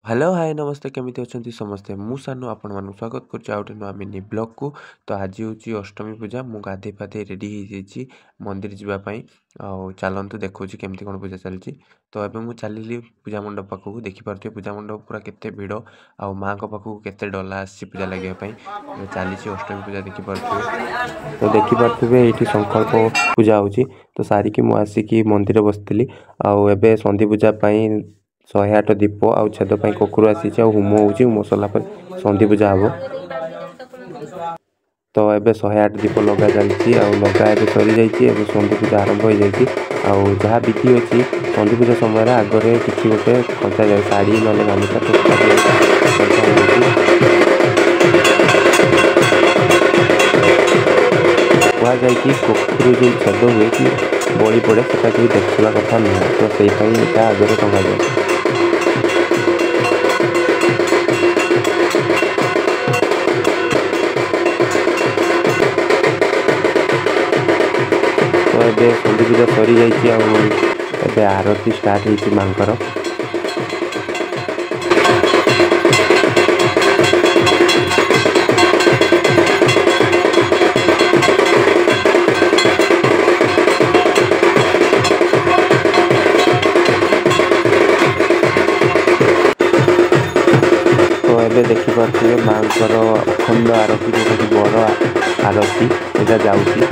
Hello hi नमस्ते केमिति अछंती समस्ते मु सानु आपण मानु स्वागत करछु आउटे नुआ मिनी ब्लॉग को। तो आज होची अष्टमी पूजा मु गाधे पाधे रेडी हो जेची मंदिर जिबा पई आ चलंतु देखौची केमिति कोन पूजा चलची। तो एबे मु चलिली पूजा मंडप पाखु देखि परथियो पूजा मंडप पूरा केते भिड़ आ मां को पाखु केते डला आसी पूजा लागिया पई चलीची अष्टमी पूजा देखि परथियो। तो देखि परथिबे एठी संकल्प पूजा होची तो सारी की मु आसी की मंदिर बसतिली आ एबे संधि पूजा पई 108 दीप आउ छेद पई कोकुर आसी छ होम होची होम सला पर संधि पूजा हबो। तो एबे 108 दीप लगा जाईची आ लगा एबे सरी जाईची एबे संधि पूजा आरंभ हो जाईची आ जहा विधि अछि संधि पूजा समय रे आगरे किछि गोटे खंचा जाय साड़ी नले गामछा तो वहाँ जाइए कोकुर जो छेद हुए कि बड़ी पड़े से देखा कथा नुह तो से आगे टंगा जाए। तो ये संधि पूजा सरी जाइए आरती स्टार्ट होती मांकर। एबे देखि पार्थिबे मांकर अखंड आरती जो बड़ आरती एटा जाउची।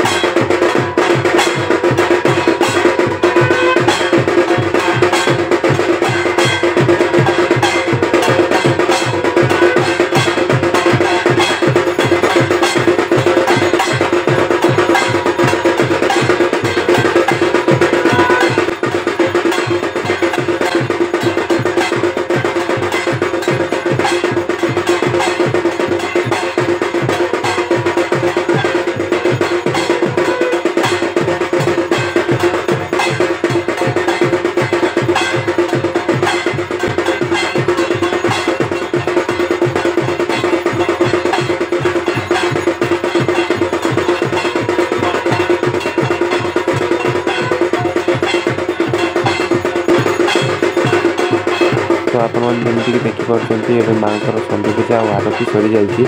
तो आपमती देखिए माँकर संधि पूजा और आरती सरी जाइए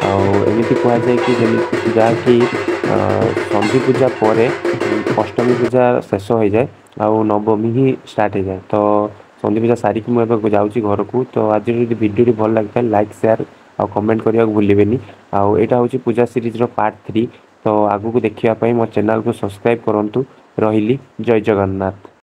आमती कहुए कि जहाँकि संधि पूजा पर अष्टमी पूजा शेष हो जाए आउ नवमी ही स्टार्ट हो जाए। तो संधि पूजा सारिकी मुझे जाऊँगी घर को। तो आज भिडियो भल लगी था लाइक शेयर और कमेंट करने को भूलें। आउ यहाँ हूँ पूजा सीरीज पार्ट 3। तो आगू को देखापी मो चैनल को सब्सक्राइब करूँ। रही जय जगन्नाथ।